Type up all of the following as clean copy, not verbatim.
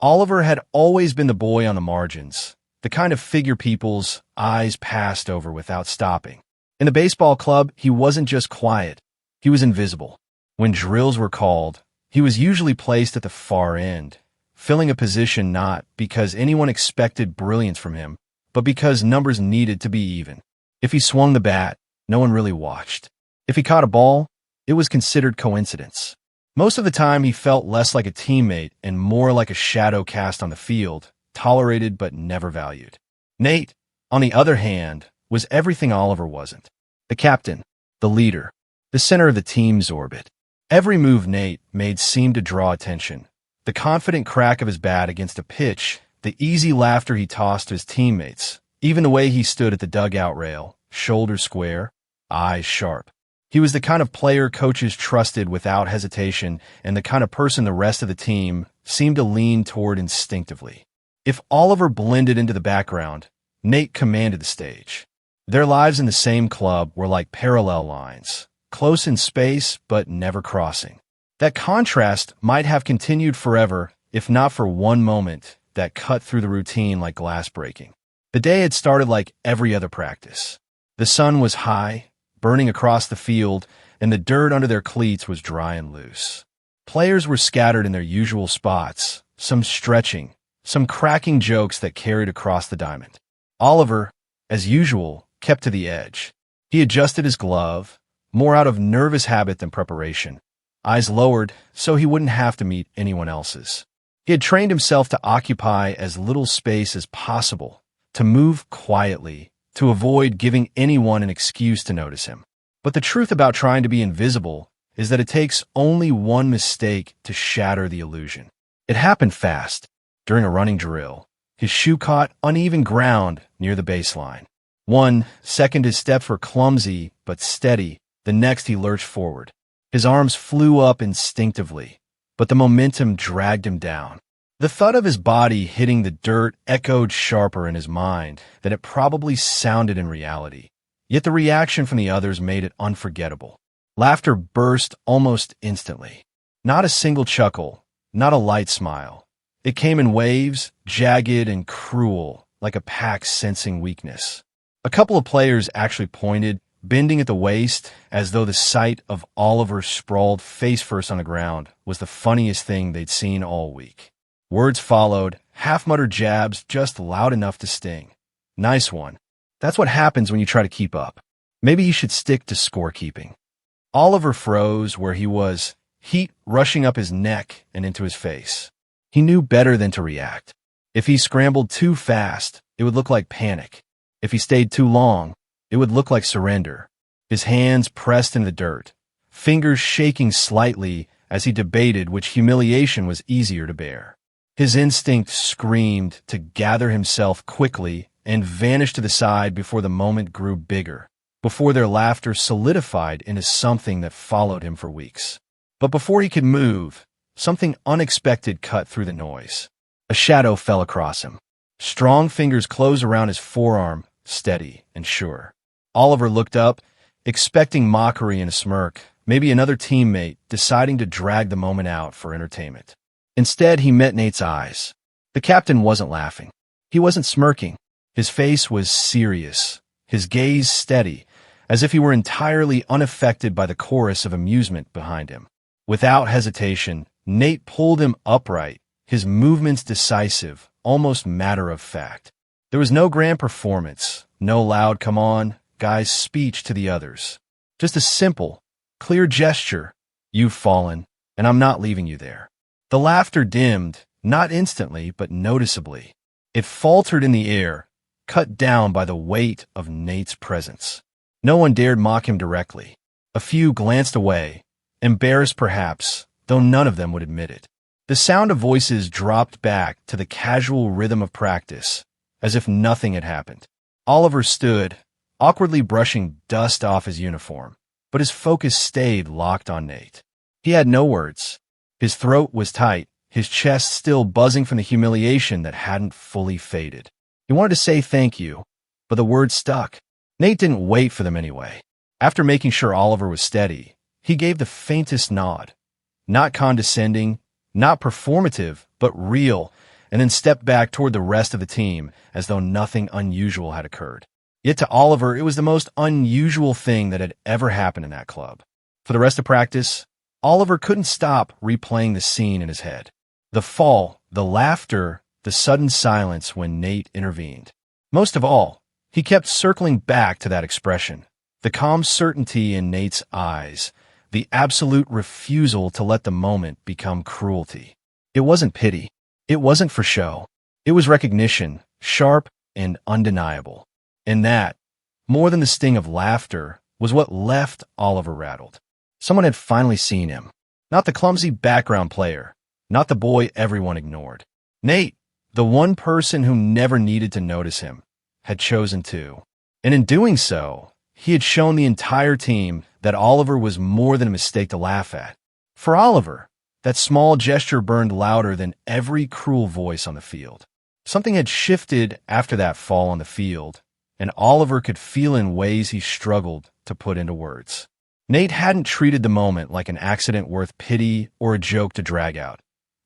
Oliver had always been the boy on the margins, the kind of figure people's eyes passed over without stopping. In the baseball club, he wasn't just quiet, he was invisible. When drills were called, he was usually placed at the far end, filling a position not because anyone expected brilliance from him, but because numbers needed to be even. If he swung the bat, no one really watched. If he caught a ball, it was considered coincidence. Most of the time, he felt less like a teammate and more like a shadow cast on the field, tolerated but never valued. Nate, on the other hand, was everything Oliver wasn't. The captain, the leader, the center of the team's orbit. Every move Nate made seemed to draw attention. The confident crack of his bat against a pitch, the easy laughter he tossed to his teammates, even the way he stood at the dugout rail, shoulders square, eyes sharp. He was the kind of player coaches trusted without hesitation and the kind of person the rest of the team seemed to lean toward instinctively. If Oliver blended into the background, Nate commanded the stage. Their lives in the same club were like parallel lines, close in space but never crossing. That contrast might have continued forever if not for one moment that cut through the routine like glass breaking. The day had started like every other practice. The sun was high, burning across the field, and the dirt under their cleats was dry and loose. Players were scattered in their usual spots, some stretching, some cracking jokes that carried across the diamond. Oliver, as usual, kept to the edge. He adjusted his glove, more out of nervous habit than preparation, eyes lowered so he wouldn't have to meet anyone else's. He had trained himself to occupy as little space as possible, to move quietly, to avoid giving anyone an excuse to notice him. But the truth about trying to be invisible is that it takes only one mistake to shatter the illusion. It happened fast. During a running drill, his shoe caught uneven ground near the baseline. 1 second his steps were clumsy but steady, the next he lurched forward. His arms flew up instinctively, but the momentum dragged him down. The thud of his body hitting the dirt echoed sharper in his mind than it probably sounded in reality. Yet the reaction from the others made it unforgettable. Laughter burst almost instantly. Not a single chuckle, not a light smile. It came in waves, jagged and cruel, like a pack sensing weakness. A couple of players actually pointed, bending at the waist, as though the sight of Oliver sprawled face first on the ground was the funniest thing they'd seen all week. Words followed, half-muttered jabs just loud enough to sting. Nice one. That's what happens when you try to keep up. Maybe you should stick to scorekeeping. Oliver froze where he was, heat rushing up his neck and into his face. He knew better than to react. If he scrambled too fast, it would look like panic. If he stayed too long, it would look like surrender. His hands pressed in the dirt, fingers shaking slightly as he debated which humiliation was easier to bear. His instinct screamed to gather himself quickly and vanish to the side before the moment grew bigger, before their laughter solidified into something that followed him for weeks. But before he could move, something unexpected cut through the noise. A shadow fell across him. Strong fingers closed around his forearm, steady and sure. Oliver looked up, expecting mockery and a smirk, maybe another teammate deciding to drag the moment out for entertainment. Instead, he met Nate's eyes. The captain wasn't laughing. He wasn't smirking. His face was serious, his gaze steady, as if he were entirely unaffected by the chorus of amusement behind him. Without hesitation, Nate pulled him upright, his movements decisive, almost matter-of-fact. There was no grand performance, no loud "come on, guys" speech to the others. Just a simple, clear gesture. You've fallen, and I'm not leaving you there. The laughter dimmed, not instantly, but noticeably. It faltered in the air, cut down by the weight of Nate's presence. No one dared mock him directly. A few glanced away, embarrassed perhaps, though none of them would admit it. The sound of voices dropped back to the casual rhythm of practice, as if nothing had happened. Oliver stood, awkwardly brushing dust off his uniform, but his focus stayed locked on Nate. He had no words. His throat was tight, his chest still buzzing from the humiliation that hadn't fully faded. He wanted to say thank you, but the words stuck. Nate didn't wait for them anyway. After making sure Oliver was steady, he gave the faintest nod. Not condescending, not performative, but real, and then stepped back toward the rest of the team as though nothing unusual had occurred. Yet to Oliver, it was the most unusual thing that had ever happened in that club. For the rest of practice, Oliver couldn't stop replaying the scene in his head. The fall, the laughter, the sudden silence when Nate intervened. Most of all, he kept circling back to that expression, the calm certainty in Nate's eyes, the absolute refusal to let the moment become cruelty. It wasn't pity. It wasn't for show. It was recognition, sharp and undeniable. And that, more than the sting of laughter, was what left Oliver rattled. Someone had finally seen him. Not the clumsy background player, not the boy everyone ignored. Nate, the one person who never needed to notice him, had chosen to. And in doing so, he had shown the entire team that Oliver was more than a mistake to laugh at. For Oliver, that small gesture burned louder than every cruel voice on the field. Something had shifted after that fall on the field, and Oliver could feel in ways he struggled to put into words. Nate hadn't treated the moment like an accident worth pity or a joke to drag out.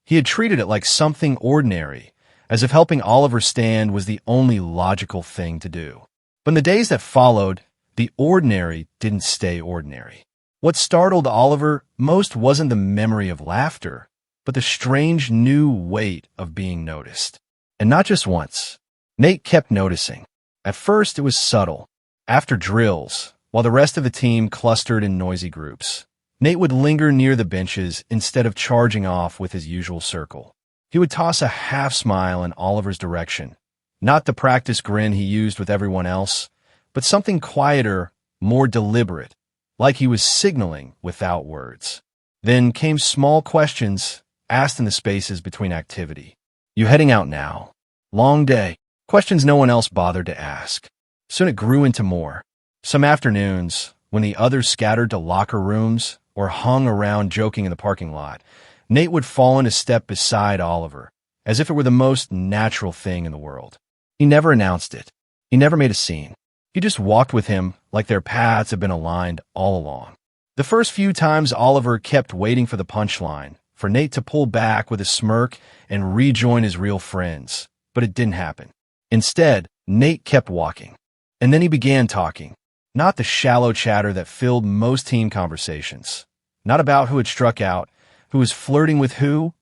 He had treated it like something ordinary, as if helping Oliver stand was the only logical thing to do. But in the days that followed, the ordinary didn't stay ordinary. What startled Oliver most wasn't the memory of laughter, but the strange new weight of being noticed. And not just once. Nate kept noticing. At first, it was subtle. After drills, while the rest of the team clustered in noisy groups, Nate would linger near the benches instead of charging off with his usual circle. He would toss a half smile in Oliver's direction, not the practice grin he used with everyone else, but something quieter, more deliberate, like he was signaling without words. Then came small questions asked in the spaces between activity. You heading out now? Long day. Questions no one else bothered to ask. Soon it grew into more. Some afternoons, when the others scattered to locker rooms or hung around joking in the parking lot, Nate would fall in a step beside Oliver, as if it were the most natural thing in the world. He never announced it. He never made a scene. He just walked with him like their paths had been aligned all along. The first few times Oliver kept waiting for the punchline, for Nate to pull back with a smirk and rejoin his real friends, but it didn't happen. Instead, Nate kept walking. And then he began talking, not the shallow chatter that filled most team conversations, not about who had struck out, who was flirting with who,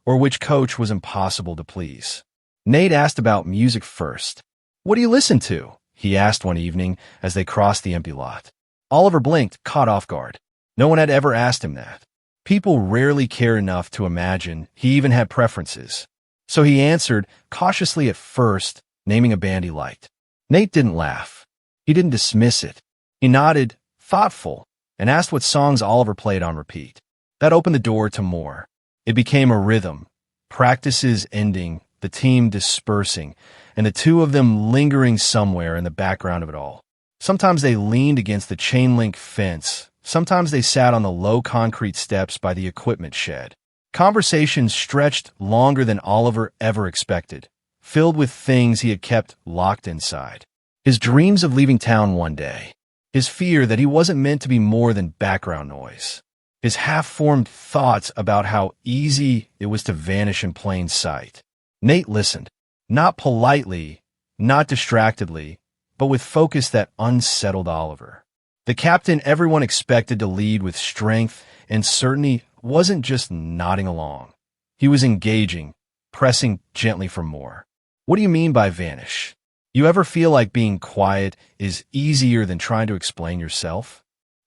or which coach was impossible to please. Nate asked about music first. What do you listen to? He asked one evening as they crossed the empty lot. Oliver blinked, caught off guard. No one had ever asked him that. People rarely cared enough to imagine he even had preferences. So he answered, cautiously at first, naming a band he liked. Nate didn't laugh. He didn't dismiss it. He nodded, thoughtful, and asked what songs Oliver played on repeat. That opened the door to more. It became a rhythm, practices ending, the team dispersing, and the two of them lingering somewhere in the background of it all. Sometimes they leaned against the chain-link fence. Sometimes they sat on the low concrete steps by the equipment shed. Conversations stretched longer than Oliver ever expected, filled with things he had kept locked inside. His dreams of leaving town one day. His fear that he wasn't meant to be more than background noise. His half-formed thoughts about how easy it was to vanish in plain sight. Nate listened, not politely, not distractedly, but with focus that unsettled Oliver. The captain everyone expected to lead with strength and certainty wasn't just nodding along. He was engaging, pressing gently for more. What do you mean by vanish? You ever feel like being quiet is easier than trying to explain yourself?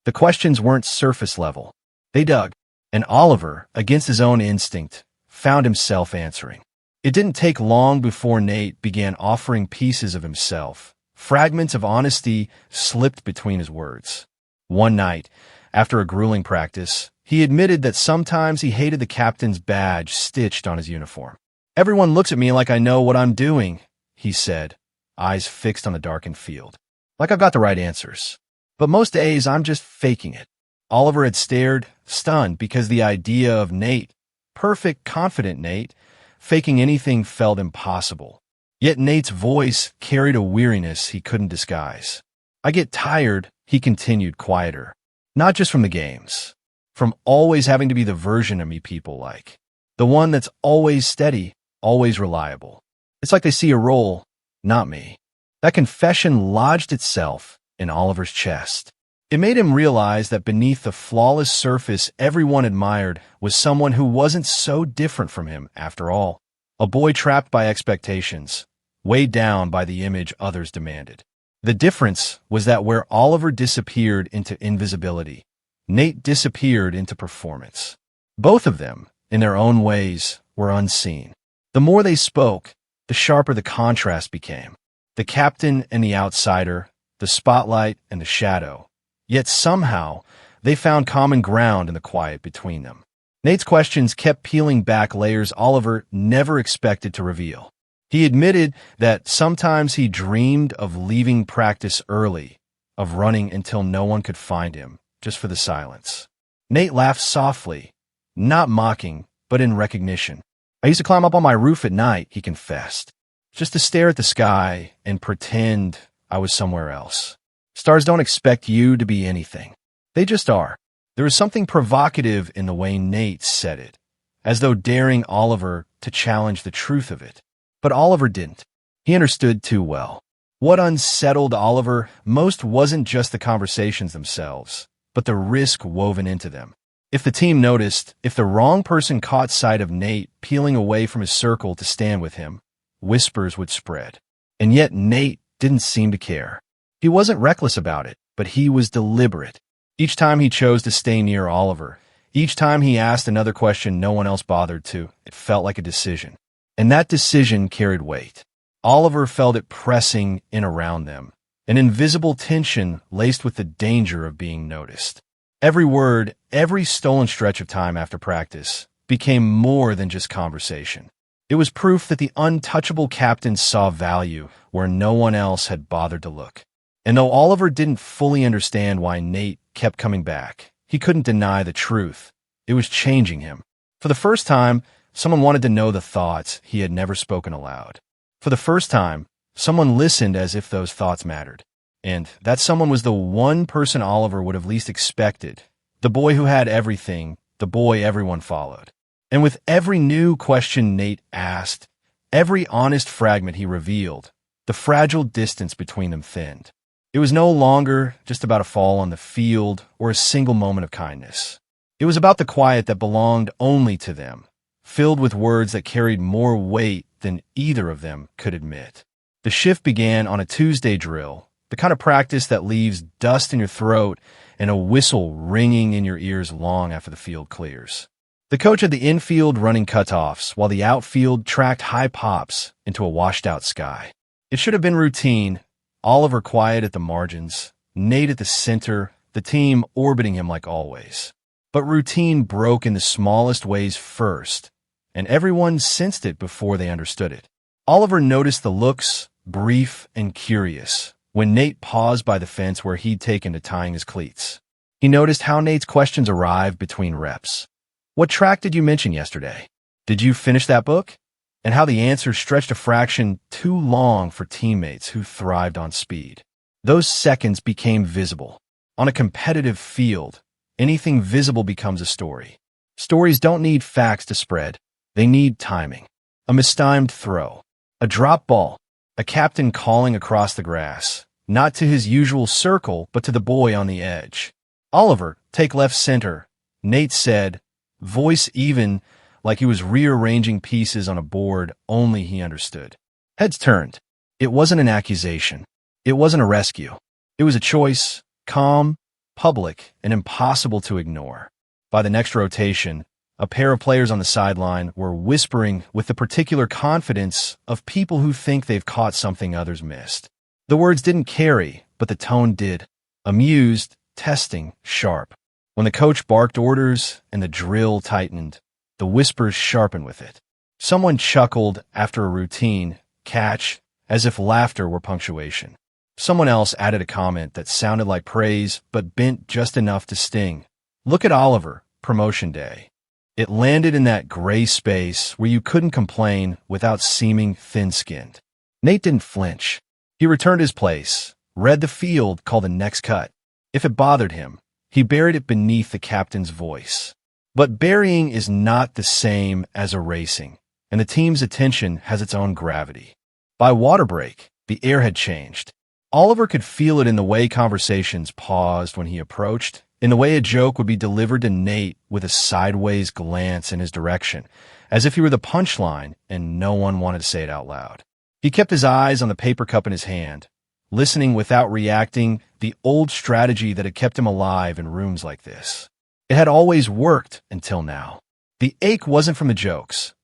The questions weren't surface level. They dug, and Oliver, against his own instinct, found himself answering. It didn't take long before Nate began offering pieces of himself. Fragments of honesty slipped between his words. One night, after a grueling practice, he admitted that sometimes he hated the captain's badge stitched on his uniform. Everyone looks at me like I know what I'm doing, he said, eyes fixed on the darkened field. Like I've got the right answers. But most days I'm just faking it. Oliver had stared, stunned, because the idea of Nate, perfect, confident Nate, faking anything felt impossible. Yet Nate's voice carried a weariness he couldn't disguise. I get tired, he continued, quieter. Not just from the games. From always having to be the version of me people like. The one that's always steady, always reliable. It's like they see a role, not me. That confession lodged itself in Oliver's chest. It made him realize that beneath the flawless surface everyone admired was someone who wasn't so different from him after all. A boy trapped by expectations, weighed down by the image others demanded. The difference was that where Oliver disappeared into invisibility, Nate disappeared into performance. Both of them, in their own ways, were unseen. The more they spoke, the sharper the contrast became. The captain and the outsider, the spotlight and the shadow. Yet somehow, they found common ground in the quiet between them. Nate's questions kept peeling back layers Oliver never expected to reveal. He admitted that sometimes he dreamed of leaving practice early, of running until no one could find him, just for the silence. Nate laughed softly, not mocking, but in recognition. I used to climb up on my roof at night, he confessed, just to stare at the sky and pretend I was somewhere else. Stars don't expect you to be anything. They just are. There was something provocative in the way Nate said it, as though daring Oliver to challenge the truth of it. But Oliver didn't. He understood too well. What unsettled Oliver most wasn't just the conversations themselves, but the risk woven into them. If the team noticed, if the wrong person caught sight of Nate peeling away from his circle to stand with him, whispers would spread. And yet Nate didn't seem to care. He wasn't reckless about it, but he was deliberate. Each time he chose to stay near Oliver, each time he asked another question no one else bothered to, it felt like a decision. And that decision carried weight. Oliver felt it pressing in around them, an invisible tension laced with the danger of being noticed. Every word, every stolen stretch of time after practice became more than just conversation. It was proof that the untouchable captain saw value where no one else had bothered to look. And though Oliver didn't fully understand why Nate kept coming back, he couldn't deny the truth. It was changing him. For the first time, someone wanted to know the thoughts he had never spoken aloud. For the first time, someone listened as if those thoughts mattered. And that someone was the one person Oliver would have least expected, the boy who had everything, the boy everyone followed. And with every new question Nate asked, every honest fragment he revealed, the fragile distance between them thinned. It was no longer just about a fall on the field or a single moment of kindness. It was about the quiet that belonged only to them, filled with words that carried more weight than either of them could admit. The shift began on a Tuesday drill, the kind of practice that leaves dust in your throat and a whistle ringing in your ears long after the field clears. The coach had the infield running cutoffs while the outfield tracked high pops into a washed-out sky. It should have been routine, Oliver quiet at the margins, Nate at the center, the team orbiting him like always. But routine broke in the smallest ways first, and everyone sensed it before they understood it. Oliver noticed the looks, brief and curious, when Nate paused by the fence where he'd taken to tying his cleats. He noticed how Nate's questions arrived between reps. What track did you mention yesterday? Did you finish that book? And how the answers stretched a fraction too long for teammates who thrived on speed. Those seconds became visible. On a competitive field, anything visible becomes a story. Stories don't need facts to spread. They need timing. A mistimed throw. A drop ball. A captain calling across the grass, not to his usual circle, but to the boy on the edge. Oliver, take left center, Nate said, voice even like he was rearranging pieces on a board only he understood. Heads turned. It wasn't an accusation. It wasn't a rescue. It was a choice, calm, public, and impossible to ignore. By the next rotation, a pair of players on the sideline were whispering with the particular confidence of people who think they've caught something others missed. The words didn't carry, but the tone did. Amused, testing, sharp. When the coach barked orders and the drill tightened, the whispers sharpened with it. Someone chuckled after a routine catch, as if laughter were punctuation. Someone else added a comment that sounded like praise but bent just enough to sting. Look at Oliver, promotion day. It landed in that gray space where you couldn't complain without seeming thin-skinned. Nate didn't flinch. He returned his place, read the field, called the next cut. If it bothered him, he buried it beneath the captain's voice. But burying is not the same as erasing. and the team's attention has its own gravity. By water break, the air had changed. Oliver could feel it in the way conversations paused when he approached, in the way a joke would be delivered to Nate with a sideways glance in his direction, as if he were the punchline and no one wanted to say it out loud. He kept his eyes on the paper cup in his hand, listening without reacting, the old strategy that had kept him alive in rooms like this. It had always worked until now. The ache wasn't from the jokes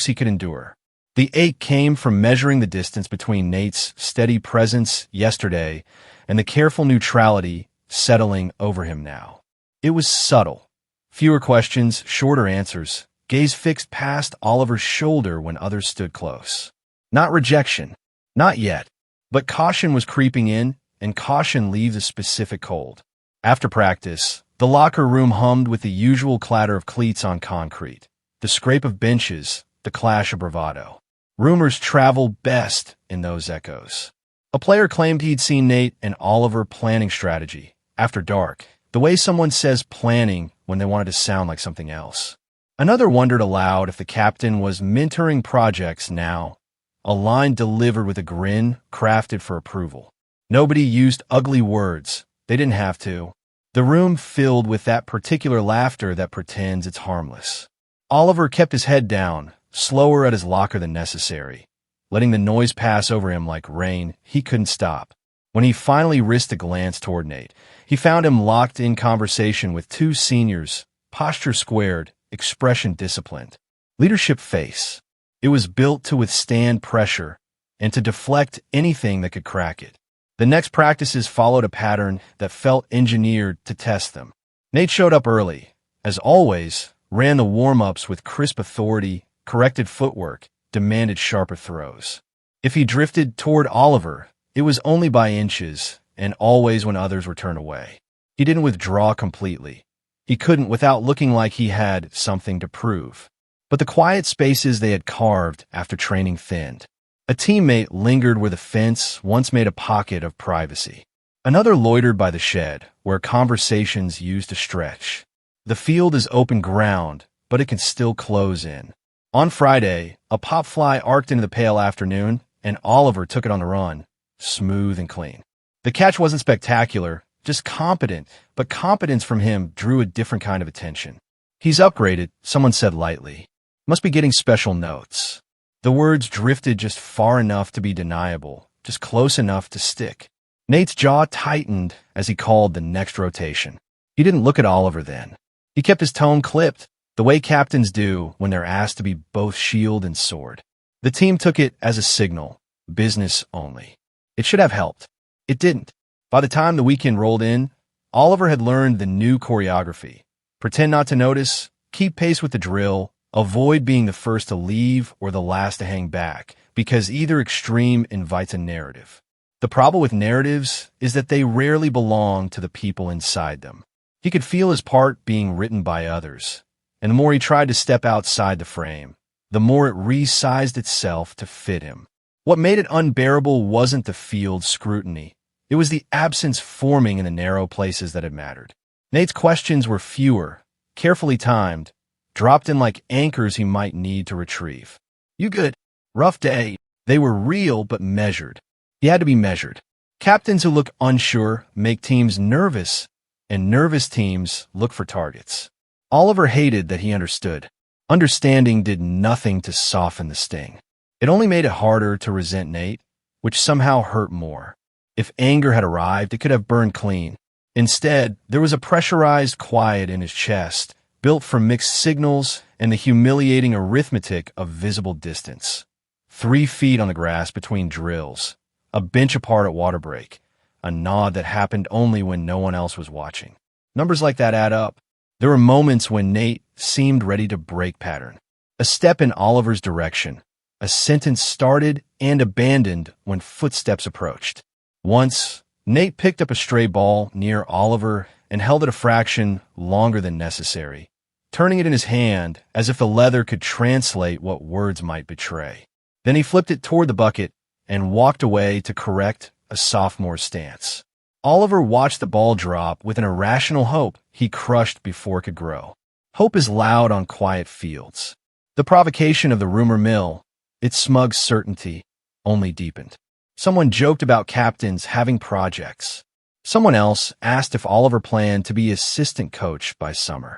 he could endure. The ache came from measuring the distance between Nate's steady presence yesterday and the careful neutrality settling over him now. It was subtle. Fewer questions, shorter answers, gaze fixed past Oliver's shoulder when others stood close. Not rejection. Not yet. But caution was creeping in, and caution leaves a specific cold. After practice, the locker room hummed with the usual clatter of cleats on concrete, the scrape of benches, the clash of bravado. Rumors travel best in those echoes. A player claimed he'd seen Nate and Oliver planning strategy, after dark, the way someone says planning when they wanted to sound like something else. Another wondered aloud if the captain was mentoring projects now, a line delivered with a grin crafted for approval. Nobody used ugly words. They didn't have to. The room filled with that particular laughter that pretends it's harmless. Oliver kept his head down, slower at his locker than necessary, letting the noise pass over him like rain. He couldn't stop. When he finally risked a glance toward Nate, he found him locked in conversation with two seniors, posture squared, expression disciplined. Leadership face. It was built to withstand pressure and to deflect anything that could crack it. The next practices followed a pattern that felt engineered to test them. Nate showed up early, as always, ran the warm-ups with crisp authority, corrected footwork, demanded sharper throws. If he drifted toward Oliver, it was only by inches, and always when others were turned away. He didn't withdraw completely. He couldn't without looking like he had something to prove. But the quiet spaces they had carved after training thinned. A teammate lingered where the fence once made a pocket of privacy. Another loitered by the shed, where conversations used to stretch. The field is open ground, but it can still close in. On Friday, a pop fly arced into the pale afternoon, and Oliver took it on the run, smooth and clean. The catch wasn't spectacular, just competent, but competence from him drew a different kind of attention. He's upgraded, someone said lightly. Must be getting special notes. The words drifted just far enough to be deniable, just close enough to stick. Nate's jaw tightened as he called the next rotation. He didn't look at Oliver then. He kept his tone clipped, the way captains do when they're asked to be both shield and sword. The team took it as a signal, business only. It should have helped. It didn't. By the time the weekend rolled in, Oliver had learned the new choreography. Pretend not to notice, keep pace with the drill, avoid being the first to leave or the last to hang back, because either extreme invites a narrative. The problem with narratives is that they rarely belong to the people inside them. He could feel his part being written by others, and the more he tried to step outside the frame, the more it resized itself to fit him. What made it unbearable wasn't the field's scrutiny. It was the absence forming in the narrow places that had mattered. Nate's questions were fewer, carefully timed, dropped in like anchors he might need to retrieve. You good? Rough day. They were real but measured. He had to be measured. Captains who look unsure make teams nervous, and nervous teams look for targets. Oliver hated that he understood. Understanding did nothing to soften the sting. It only made it harder to resent Nate, which somehow hurt more. If anger had arrived, it could have burned clean. Instead, there was a pressurized quiet in his chest, built from mixed signals and the humiliating arithmetic of visible distance. 3 feet on the grass between drills, a bench apart at water break, a nod that happened only when no one else was watching. Numbers like that add up. There were moments when Nate seemed ready to break pattern. A step in Oliver's direction, a sentence started and abandoned when footsteps approached. Once, Nate picked up a stray ball near Oliver and held it a fraction longer than necessary, turning it in his hand as if the leather could translate what words might betray. Then he flipped it toward the bucket and walked away to correct a sophomore's stance. Oliver watched the ball drop with an irrational hope he crushed before it could grow. Hope is loud on quiet fields. The provocation of the rumor mill, its smug certainty, only deepened. Someone joked about captains having projects. Someone else asked if Oliver planned to be assistant coach by summer.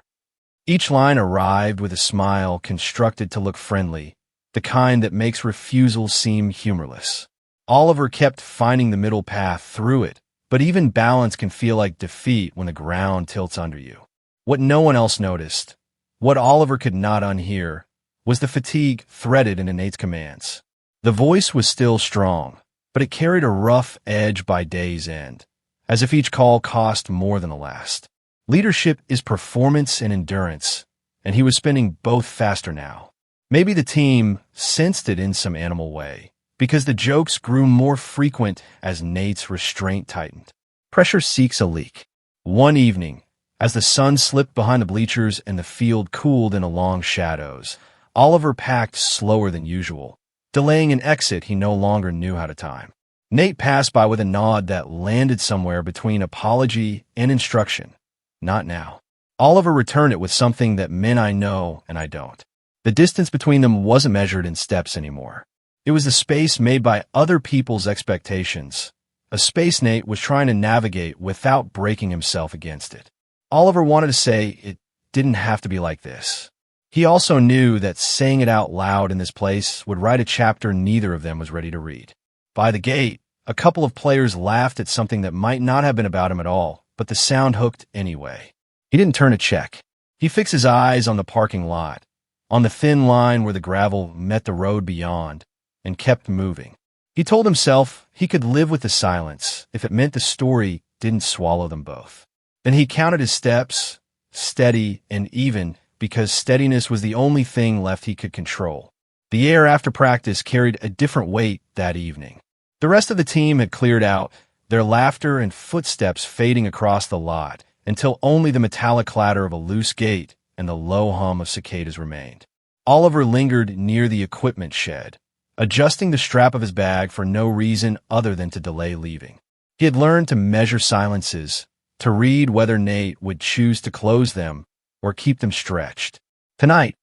Each line arrived with a smile constructed to look friendly, the kind that makes refusal seem humorless. Oliver kept finding the middle path through it, but even balance can feel like defeat when the ground tilts under you. What no one else noticed, what Oliver could not unhear, was the fatigue threaded into Nate's commands. The voice was still strong, but it carried a rough edge by day's end, as if each call cost more than the last. Leadership is performance and endurance, and he was spinning both faster now. Maybe the team sensed it in some animal way, because the jokes grew more frequent as Nate's restraint tightened. Pressure seeks a leak. One evening, as the sun slipped behind the bleachers and the field cooled into long shadows, Oliver packed slower than usual, delaying an exit he no longer knew how to time. Nate passed by with a nod that landed somewhere between apology and instruction. Not now. Oliver returned it with something that meant I know and I don't. The distance between them wasn't measured in steps anymore. It was the space made by other people's expectations, a space Nate was trying to navigate without breaking himself against it. Oliver wanted to say it didn't have to be like this. He also knew that saying it out loud in this place would write a chapter neither of them was ready to read. By the gate, a couple of players laughed at something that might not have been about him at all, but the sound hooked anyway. He didn't turn to check. He fixed his eyes on the parking lot, on the thin line where the gravel met the road beyond, and kept moving. He told himself he could live with the silence if it meant the story didn't swallow them both. Then he counted his steps, steady and even, because steadiness was the only thing left he could control. The air after practice carried a different weight that evening. The rest of the team had cleared out, their laughter and footsteps fading across the lot, until only the metallic clatter of a loose gate and the low hum of cicadas remained. Oliver lingered near the equipment shed, adjusting the strap of his bag for no reason other than to delay leaving. He had learned to measure silences, to read whether Nate would choose to close them or keep them stretched. Tonight,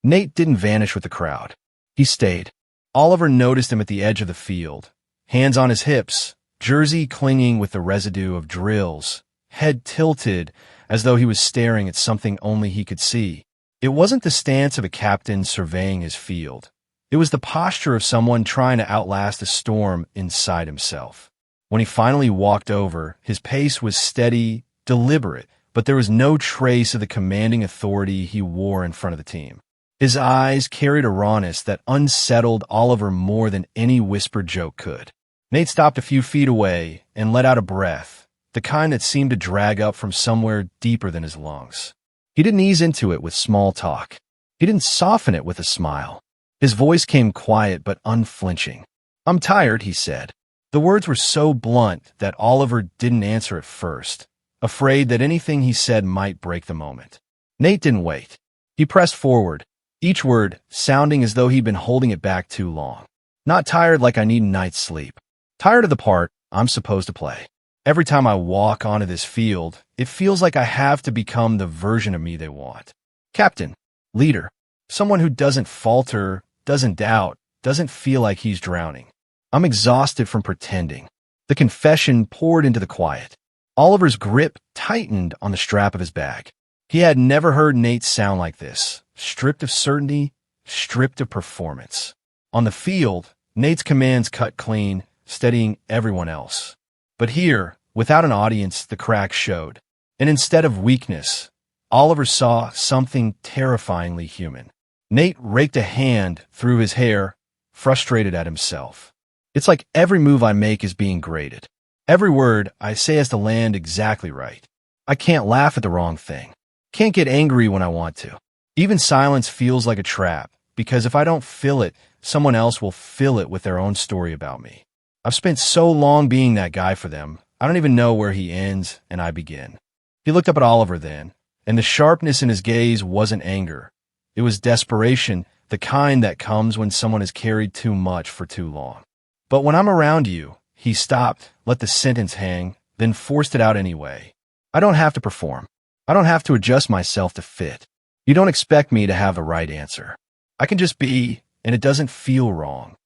Nate didn't vanish with the crowd. He stayed. Oliver noticed him at the edge of the field, hands on his hips, jersey clinging with the residue of drills, head tilted as though he was staring at something only he could see. It wasn't the stance of a captain surveying his field. It was the posture of someone trying to outlast a storm inside himself. When he finally walked over, his pace was steady, deliberate, but there was no trace of the commanding authority he wore in front of the team. His eyes carried a rawness that unsettled Oliver more than any whispered joke could. Nate stopped a few feet away and let out a breath, the kind that seemed to drag up from somewhere deeper than his lungs. He didn't ease into it with small talk. He didn't soften it with a smile. His voice came quiet but unflinching. "I'm tired," he said. The words were so blunt that Oliver didn't answer at first, afraid that anything he said might break the moment. Nate didn't wait. He pressed forward, each word sounding as though he'd been holding it back too long. "Not tired like I need a night's sleep. Tired of the part I'm supposed to play. Every time I walk onto this field, it feels like I have to become the version of me they want. Captain, leader, someone who doesn't falter, doesn't doubt, doesn't feel like he's drowning. I'm exhausted from pretending." The confession poured into the quiet. Oliver's grip tightened on the strap of his bag. He had never heard Nate sound like this, stripped of certainty, stripped of performance. On the field, Nate's commands cut clean, steadying everyone else. But here, without an audience, the cracks showed. And instead of weakness, Oliver saw something terrifyingly human. Nate raked a hand through his hair, frustrated at himself. "It's like every move I make is being graded. Every word I say has to land exactly right. I can't laugh at the wrong thing. Can't get angry when I want to. Even silence feels like a trap, because if I don't fill it, someone else will fill it with their own story about me. I've spent so long being that guy for them, I don't even know where he ends and I begin." He looked up at Oliver then, and the sharpness in his gaze wasn't anger. It was desperation, the kind that comes when someone has carried too much for too long. "But when I'm around you," he stopped, let the sentence hang, then forced it out anyway. "I don't have to perform. I don't have to adjust myself to fit. You don't expect me to have the right answer. I can just be, and it doesn't feel wrong.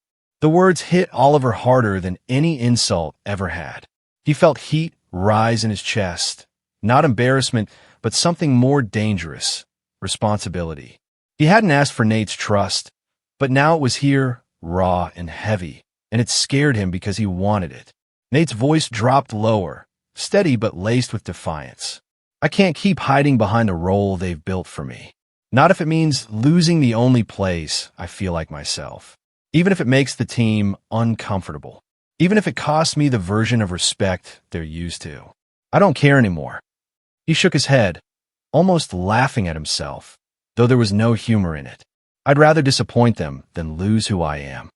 The words hit Oliver harder than any insult ever had. He felt heat rise in his chest. Not embarrassment, but something more dangerous. Responsibility. He hadn't asked for Nate's trust, but now it was here, raw and heavy, and it scared him because he wanted it. Nate's voice dropped lower, steady but laced with defiance. I can't keep hiding behind a role they've built for me. Not if it means losing the only place I feel like myself. Even if it makes the team uncomfortable. Even if it costs me the version of respect they're used to. I don't care anymore. He shook his head, almost laughing at himself, though there was no humor in it. I'd rather disappoint them than lose who I am.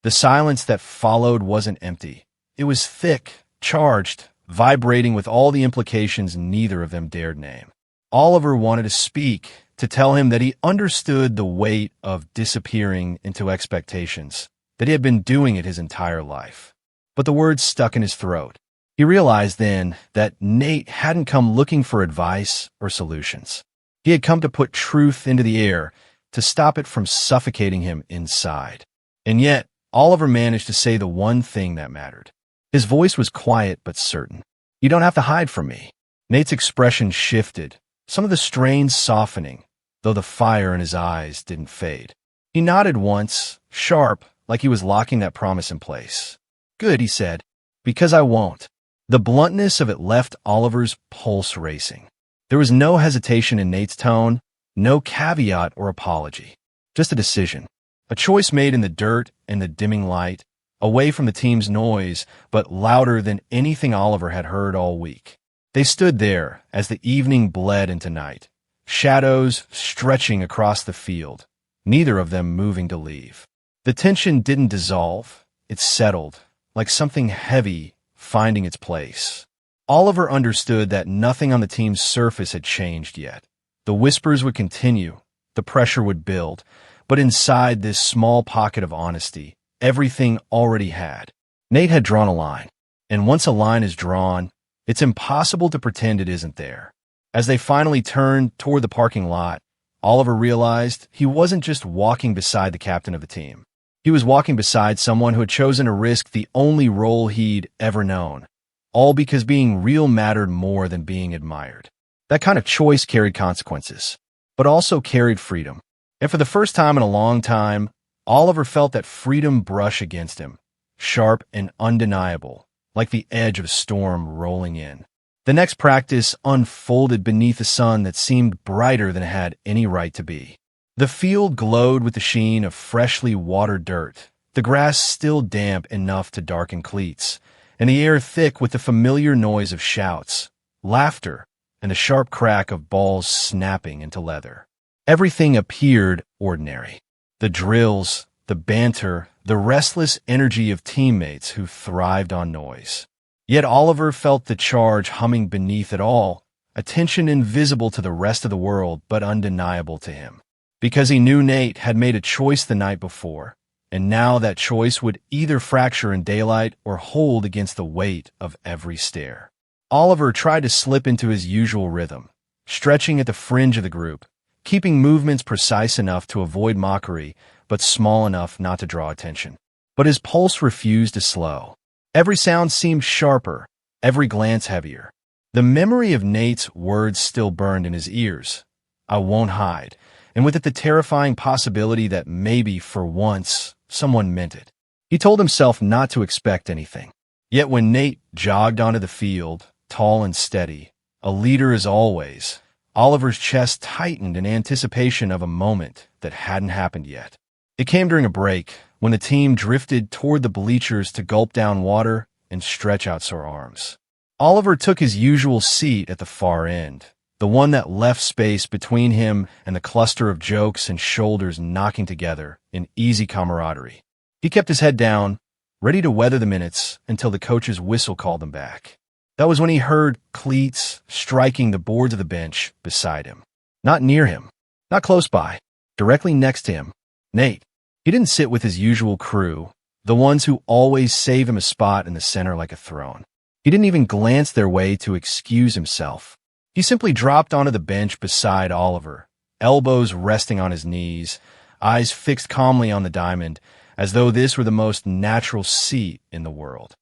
The silence that followed wasn't empty. It was thick, charged, vibrating with all the implications neither of them dared name. Oliver wanted to speak, to tell him that he understood the weight of disappearing into expectations, that he had been doing it his entire life. But the words stuck in his throat. He realized then that Nate hadn't come looking for advice or solutions. He had come to put truth into the air, to stop it from suffocating him inside. And yet, Oliver managed to say the one thing that mattered. His voice was quiet but certain. You don't have to hide from me. Nate's expression shifted, some of the strain softening, though the fire in his eyes didn't fade. He nodded once, sharp, like he was locking that promise in place. Good, he said, because I won't. The bluntness of it left Oliver's pulse racing. There was no hesitation in Nate's tone, no caveat or apology. Just a decision. A choice made in the dirt and the dimming light, away from the team's noise, but louder than anything Oliver had heard all week. They stood there as the evening bled into night, shadows stretching across the field, neither of them moving to leave. The tension didn't dissolve, it settled, like something heavy finding its place. Oliver understood that nothing on the team's surface had changed yet. The whispers would continue, the pressure would build, but inside this small pocket of honesty, everything already had. Nate had drawn a line, and once a line is drawn, it's impossible to pretend it isn't there. As they finally turned toward the parking lot, Oliver realized he wasn't just walking beside the captain of the team. He was walking beside someone who had chosen to risk the only role he'd ever known, all because being real mattered more than being admired. That kind of choice carried consequences, but also carried freedom. And for the first time in a long time, Oliver felt that freedom brush against him, sharp and undeniable, like the edge of a storm rolling in. The next practice unfolded beneath a sun that seemed brighter than it had any right to be. The field glowed with the sheen of freshly watered dirt, the grass still damp enough to darken cleats, and the air thick with the familiar noise of shouts, laughter, and the sharp crack of balls snapping into leather. Everything appeared ordinary. The drills, the banter, the restless energy of teammates who thrived on noise. Yet Oliver felt the charge humming beneath it all, a tension invisible to the rest of the world but undeniable to him. Because he knew Nate had made a choice the night before, and now that choice would either fracture in daylight or hold against the weight of every stare. Oliver tried to slip into his usual rhythm, stretching at the fringe of the group, keeping movements precise enough to avoid mockery, but small enough not to draw attention. But his pulse refused to slow. Every sound seemed sharper, every glance heavier. The memory of Nate's words still burned in his ears. I won't hide. And with it the terrifying possibility that maybe, for once, someone meant it. He told himself not to expect anything. Yet when Nate jogged onto the field, tall and steady, a leader as always, Oliver's chest tightened in anticipation of a moment that hadn't happened yet. It came during a break, when the team drifted toward the bleachers to gulp down water and stretch out sore arms. Oliver took his usual seat at the far end, the one that left space between him and the cluster of jokes and shoulders knocking together in easy camaraderie. He kept his head down, ready to weather the minutes until the coach's whistle called him back. That was when he heard cleats striking the boards of the bench beside him. Not near him, not close by, directly next to him, Nate. He didn't sit with his usual crew, the ones who always save him a spot in the center like a throne. He didn't even glance their way to excuse himself. He simply dropped onto the bench beside Oliver, elbows resting on his knees, eyes fixed calmly on the diamond, as though this were the most natural seat in the world.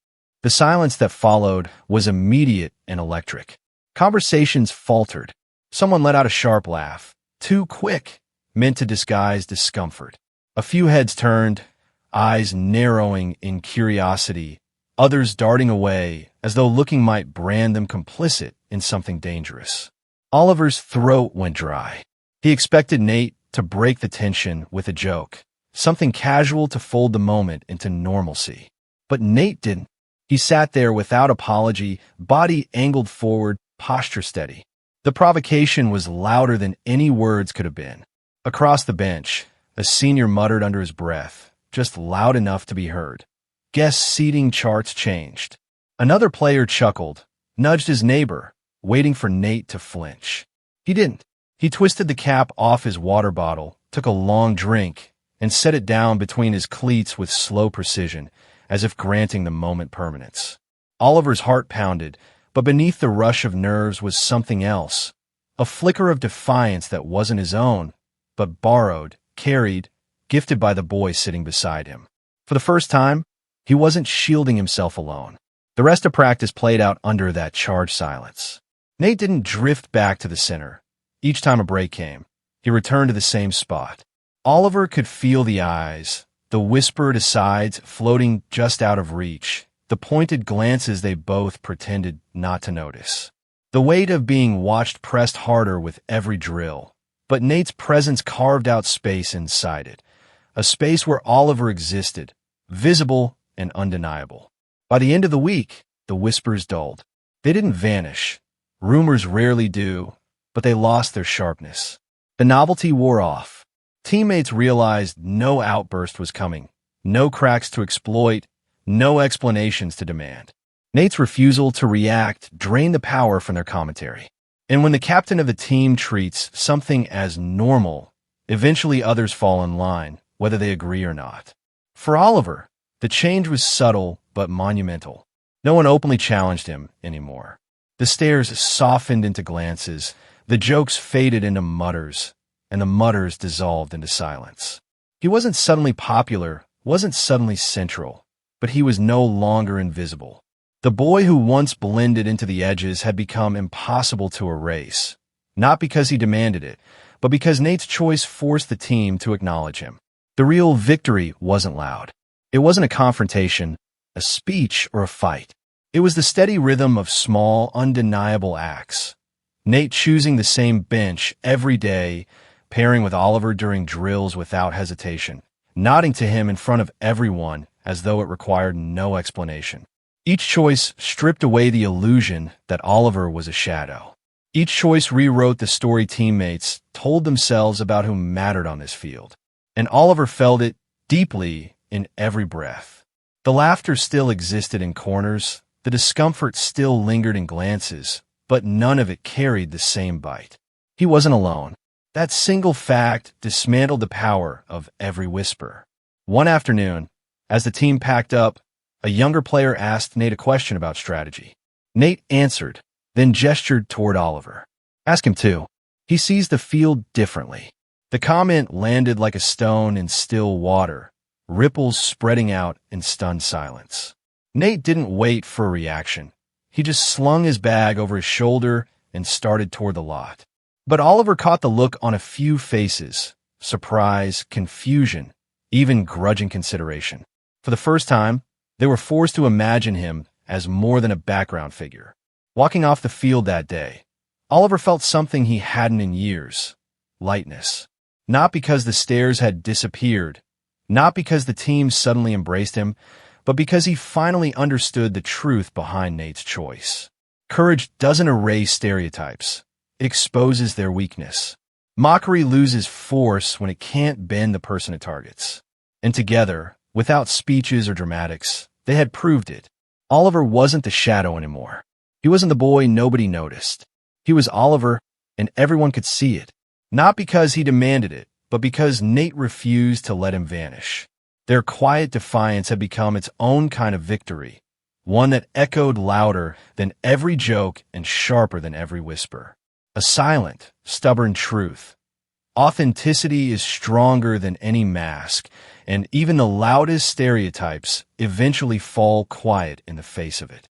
The silence that followed was immediate and electric. Conversations faltered. Someone let out a sharp laugh, too quick, meant to disguise discomfort. A few heads turned, eyes narrowing in curiosity, others darting away as though looking might brand them complicit in something dangerous. Oliver's throat went dry. He expected Nate to break the tension with a joke, something casual to fold the moment into normalcy. But Nate didn't. He sat there without apology, body angled forward, posture steady. The provocation was louder than any words could have been. Across the bench, a senior muttered under his breath, just loud enough to be heard. Guest seating charts changed. Another player chuckled, nudged his neighbor, waiting for Nate to flinch. He didn't. He twisted the cap off his water bottle, took a long drink, and set it down between his cleats with slow precision, as if granting the moment permanence. Oliver's heart pounded, but beneath the rush of nerves was something else, a flicker of defiance that wasn't his own, but borrowed, carried, gifted by the boy sitting beside him. For the first time, he wasn't shielding himself alone. The rest of practice played out under that charged silence. Nate didn't drift back to the center. Each time a break came, he returned to the same spot. Oliver could feel the eyes, the whispered asides floating just out of reach, the pointed glances they both pretended not to notice. The weight of being watched pressed harder with every drill, but Nate's presence carved out space inside it, a space where Oliver existed, visible and undeniable. By the end of the week, the whispers dulled. They didn't vanish. Rumors rarely do, but they lost their sharpness. The novelty wore off. Teammates realized no outburst was coming, no cracks to exploit, no explanations to demand. Nate's refusal to react drained the power from their commentary. And when the captain of the team treats something as normal, eventually others fall in line, whether they agree or not. For Oliver, the change was subtle but monumental. No one openly challenged him anymore. The stares softened into glances, the jokes faded into mutters, and the mutters dissolved into silence. He wasn't suddenly popular, wasn't suddenly central, but he was no longer invisible. The boy who once blended into the edges had become impossible to erase, not because he demanded it, but because Nate's choice forced the team to acknowledge him. The real victory wasn't loud. It wasn't a confrontation, a speech, or a fight. It was the steady rhythm of small, undeniable acts. Nate choosing the same bench every day, pairing with Oliver during drills without hesitation, nodding to him in front of everyone as though it required no explanation. Each choice stripped away the illusion that Oliver was a shadow. Each choice rewrote the story teammates told themselves about who mattered on this field. And Oliver felt it deeply in every breath. The laughter still existed in corners, the discomfort still lingered in glances, but none of it carried the same bite. He wasn't alone. That single fact dismantled the power of every whisper. One afternoon, as the team packed up, a younger player asked Nate a question about strategy. Nate answered, then gestured toward Oliver. Ask him too. He sees the field differently. The comment landed like a stone in still water, ripples spreading out in stunned silence. Nate didn't wait for a reaction. He just slung his bag over his shoulder and started toward the lot. But Oliver caught the look on a few faces, surprise, confusion, even grudging consideration. For the first time, they were forced to imagine him as more than a background figure. Walking off the field that day, Oliver felt something he hadn't in years: lightness. Not because the stares had disappeared, not because the team suddenly embraced him, but because he finally understood the truth behind Nate's choice. Courage doesn't erase stereotypes. It exposes their weakness. Mockery loses force when it can't bend the person it targets. And together, without speeches or dramatics, they had proved it. Oliver wasn't the shadow anymore. He wasn't the boy nobody noticed. He was Oliver, and everyone could see it. Not because he demanded it, but because Nate refused to let him vanish. Their quiet defiance had become its own kind of victory, one that echoed louder than every joke and sharper than every whisper. A silent, stubborn truth. Authenticity is stronger than any mask, and even the loudest stereotypes eventually fall quiet in the face of it.